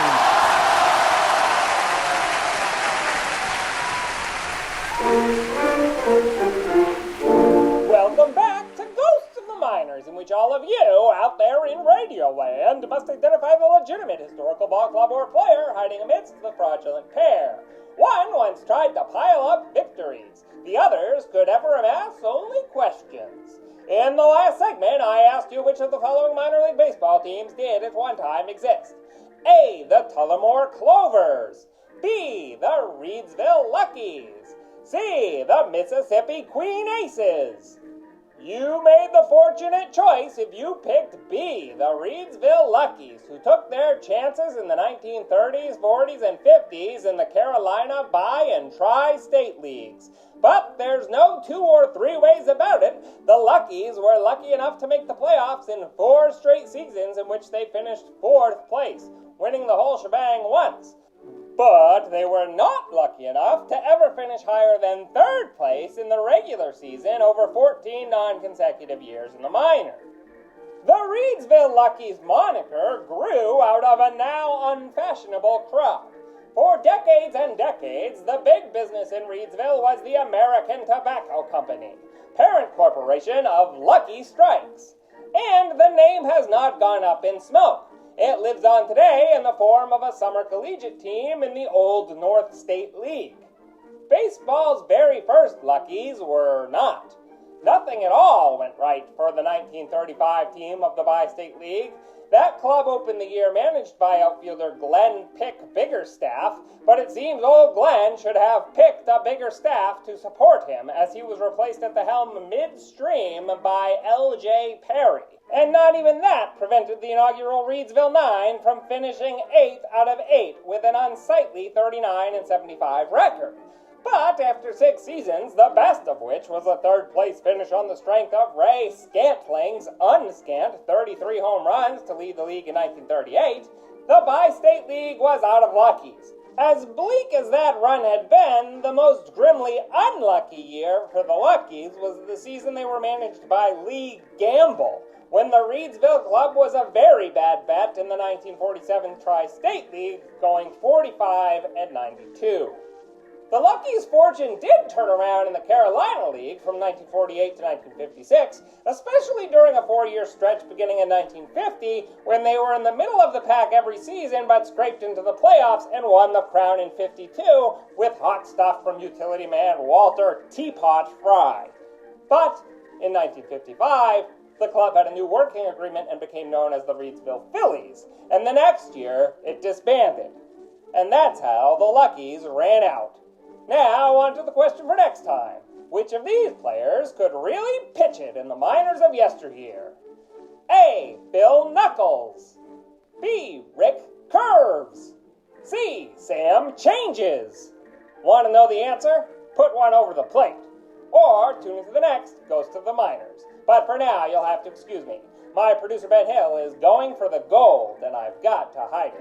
Welcome back to Ghosts of the Miners, in which all of you out there in Radio Land must identify the legitimate historical ball club or player hiding amidst the fraudulent pair. One once tried to pile up victories. The others could ever amass only questions. In the last segment, I asked you which of the following minor league baseball teams did at one time exist. A. The Tullamore Clovers. B. The Reedsville Luckies. C. The Mississippi Queen Aces. You made the fortunate choice if you picked B, the Reedsville Luckies, who took their chances in the 1930s, 40s, and 50s in the Carolina Bi- and Tri-State Leagues. But there's no 2 or 3 ways about it. The Luckies were lucky enough to make the playoffs in 4 straight seasons in which they finished 4th place, winning the whole shebang once. But they were not lucky enough to ever finish higher than 3rd place in the regular season over 14 non-consecutive years in the minors. The Reedsville Luckies moniker grew out of a now unfashionable crop. For decades and decades, the big business in Reedsville was the American Tobacco Company, parent corporation of Lucky Strikes. And the name has not gone up in smoke. It lives on today in the form of a summer collegiate team in the Old North State League. Baseball's very first Luckies were not. Nothing at all went right for the 1935 team of the Bi-State League, That club opened the year managed by outfielder Glenn Pick Biggerstaff, but it seems old Glenn should have picked a bigger staff to support him, as he was replaced at the helm midstream by L.J. Perry. And not even that prevented the inaugural Reedsville Nine from finishing 8th out of 8 with an unsightly 39-75 record. But after 6 seasons, the best of which was a third-place finish on the strength of Ray Scantling's unscant 33 home runs to lead the league in 1938, the Bi-State League was out of Luckies. As bleak as that run had been, the most grimly unlucky year for the Luckies was the season they were managed by Lee Gamble, when the Reedsville Club was a very bad bet in the 1947 Tri-State League, going 45-92. The Luckies' fortune did turn around in the Carolina League from 1948 to 1956, especially during a 4-year stretch beginning in 1950, when they were in the middle of the pack every season but scraped into the playoffs and won the crown in 52 with hot stuff from utility man Walter Teapot Fry. But in 1955, the club had a new working agreement and became known as the Reedsville Phillies, and the next year it disbanded. And that's how the Luckies ran out. Now, on to the question for next time. Which of these players could really pitch it in the minors of yesteryear? A. Bill Knuckles. B. Rick Curves. C. Sam Changes. Want to know the answer? Put one over the plate. Or tune into the next Ghost of the Minors. But for now, you'll have to excuse me. My producer Ben Hill is going for the gold, and I've got to hide it.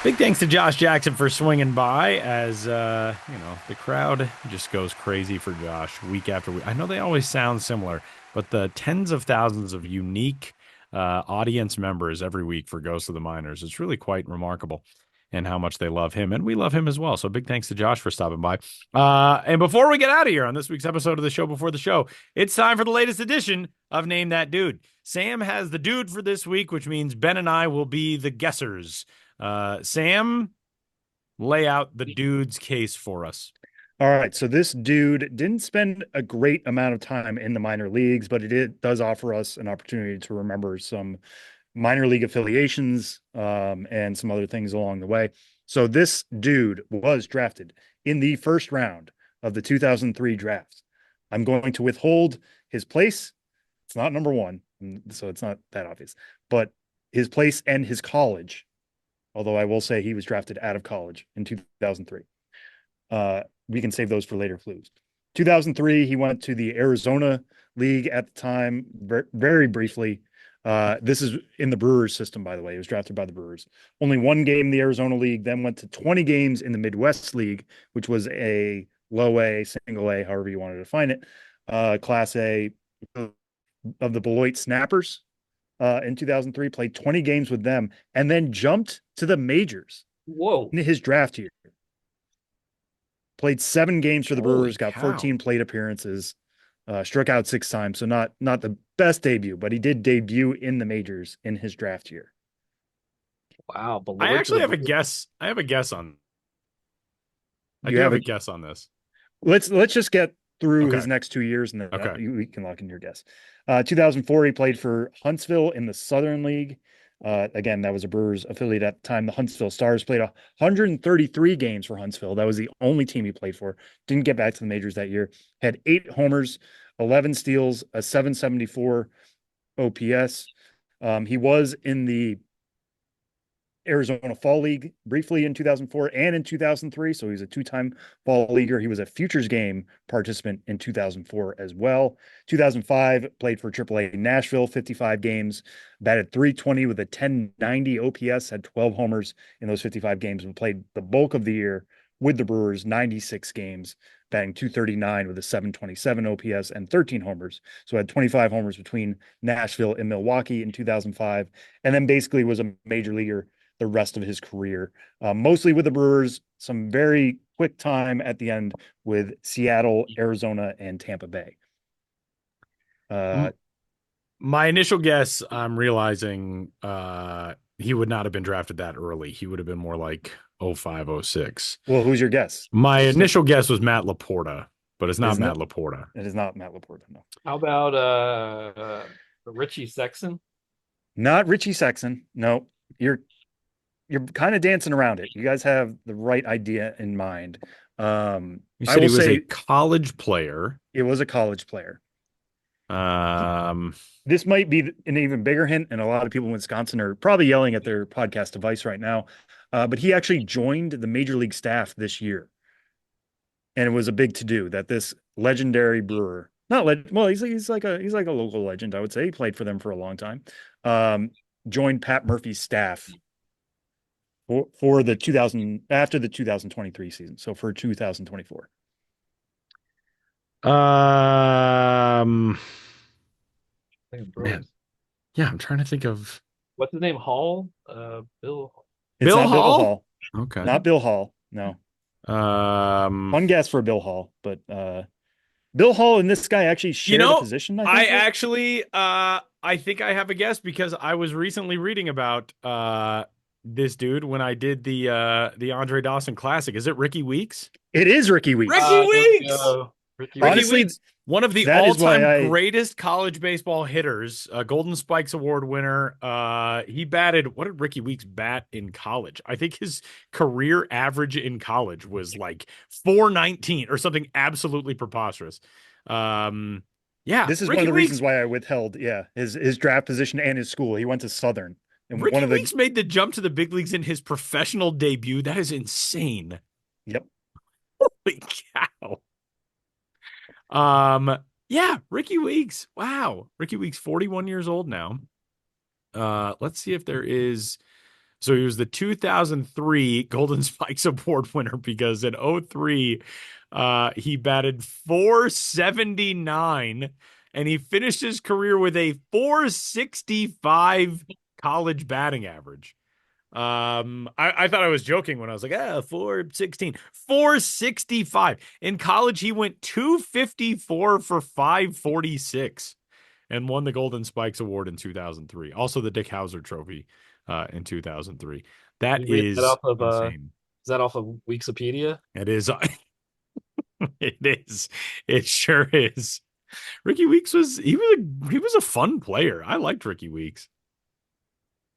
Big thanks to Josh Jackson for swinging by as, the crowd just goes crazy for Josh week after week. I know they always sound similar, but the tens of thousands of unique audience members every week for Ghost of the Minors, it's really quite remarkable and how much they love him. And we love him as well. So big thanks to Josh for stopping by. And before we get out of here on this week's episode of the Show Before the Show, it's time for the latest edition of Name That Dude. Sam has the dude for this week, which means Ben and I will be the guessers. Sam, lay out the dude's case for us. All right. So this dude didn't spend a great amount of time in the minor leagues, but it does offer us an opportunity to remember some minor league affiliations and some other things along the way. So this dude was drafted in the first round of the 2003 draft. I'm going to withhold his place. It's not number one, so it's not that obvious, but his place and his college. Although I will say he was drafted out of college in 2003. We can save those for later clues. 2003, he went to the Arizona League at the time, very briefly. This is in the Brewers system, by the way. He was drafted by the Brewers. Only 1 game in the Arizona League, then went to 20 games in the Midwest League, which was a low A, single A, however you wanted to define it, Class A of the Beloit Snappers. In 2003, played 20 games with them, and then jumped to the majors. Whoa. In his draft year. Played 7 games for the Brewers, got 14 plate appearances, struck out 6 times. So not the best debut, but he did debut in the majors in his draft year. Wow. I actually have a guess. I have a guess on. I do have a guess on this. Let's just get through his next 2 years, and then we can lock in your guess. 2004, he played for Huntsville in the Southern League. Again, that was a Brewers affiliate at the time. The Huntsville Stars played 133 games for Huntsville. That was the only team he played for. Didn't get back to the majors that year. Had 8 homers, 11 steals, a 774 OPS. He was in the Arizona Fall League briefly in 2004 and in 2003. So he's a 2-time Fall Leaguer. He was a Futures Game participant in 2004 as well. 2005, played for AAA Nashville, 55 games, batted .320 with a 1090 OPS, had 12 homers in those 55 games, and played the bulk of the year with the Brewers, 96 games, batting .239 with a 727 OPS and 13 homers. So had 25 homers between Nashville and Milwaukee in 2005, and then basically was a major leaguer the rest of his career, mostly with the Brewers, some very quick time at the end with Seattle, Arizona, and Tampa Bay. My initial guess, I'm realizing he would not have been drafted that early. He would have been more like 05, 06. Well, who's your guess? My initial guess was Matt Laporta, but it's not Isn't Matt it? Laporta. It is not Matt Laporta. No, How about Richie Sexton? not Richie Sexton. No, you're kind of dancing around it. You guys have the right idea in mind. You I said he will was say a college player. it was a college player. Um, This might be an even bigger hint, and a lot of people in Wisconsin are probably yelling at their podcast device right now. But he actually joined the major league staff this year, and it was a big to do that this legendary brewer, he's like a local legend, I would say. He played for them for a long time. Joined Pat Murphy's staff for the 2023 season, so for 2024. Man. Yeah, I'm trying to think of What's his name? Hall? Bill. It's Bill not Bill Hall? Hall. Okay. Not Bill Hall. No. One guess for Bill Hall, but Bill Hall and this guy actually share the position. I think I have a guess because I was recently reading about this dude when I did the Andre Dawson Classic. Is it Ricky Weeks? It is Ricky Weeks. Ricky Weeks. Ricky Honestly, Weeks, one of the that is why all-time greatest college baseball hitters, a Golden Spikes Award winner. He batted. What did Ricky Weeks bat in college? I think his career average in college was like 419 or something absolutely preposterous. Yeah, this is Ricky one of the Weeks, reasons why I withheld. Yeah, his draft position and his school. He went to Southern, and Ricky Weeks made the jump to the big leagues in his professional debut. That is insane. Yep. Holy cow. Yeah, Ricky Weeks. Wow. Ricky Weeks, 41 years old now. Let's see if there is. So he was the 2003 Golden Spikes Award winner because in 03, he batted 479 and he finished his career with a 465 college batting average. I thought I was joking when I was like, 416, 465. In college, he went 254 for 546 and won the Golden Spikes Award in 2003. Also the Dick Hauser Trophy in 2003. That is insane. Is that off of Wikipedia? It is. It is. It sure is. Ricky Weeks was a fun player. I liked Ricky Weeks.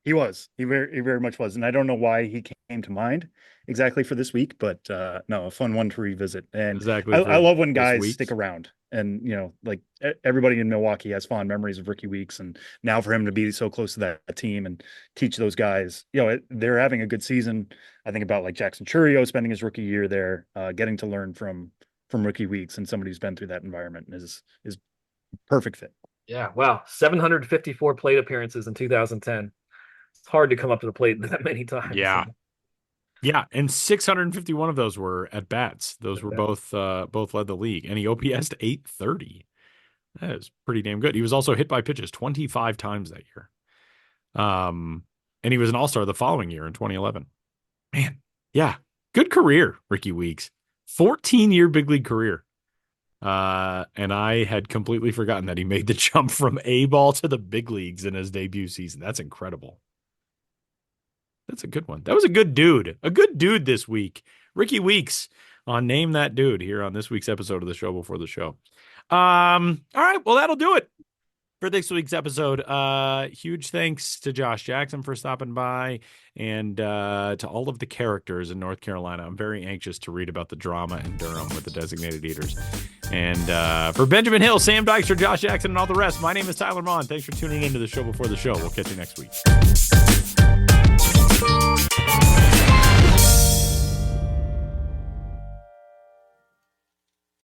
He was. He very much was. And I don't know why he came to mind exactly for this week, but no, a fun one to revisit. And exactly. I love when guys stick around. And, like everybody in Milwaukee has fond memories of Ricky Weeks. And now for him to be so close to that team and teach those guys, they're having a good season. I think about like Jackson Churio spending his rookie year there, getting to learn from Ricky Weeks and somebody who's been through that environment is perfect fit. Yeah. Wow. 754 plate appearances in 2010. It's hard to come up to the plate that many times. Yeah. Yeah. And 651 of those were at bats. Those were both led the league. And he OPS'd 830. That is pretty damn good. He was also hit by pitches 25 times that year. And he was an all-star the following year in 2011. Man. Yeah. Good career, Ricky Weeks. 14-year big league career. And I had completely forgotten that he made the jump from A-ball to the big leagues in his debut season. That's incredible. That's a good one. That was a good dude. A good dude this week. Ricky Weeks on Name That Dude here on this week's episode of the Show Before the Show. All right. Well, that'll do it for this week's episode. Huge thanks to Josh Jackson for stopping by and to all of the characters in North Carolina. I'm very anxious to read about the drama in Durham with the designated eaters. And for Benjamin Hill, Sam Dykstra, Josh Jackson, and all the rest, my name is Tyler Maughan. Thanks for tuning into the Show Before the Show. We'll catch you next week.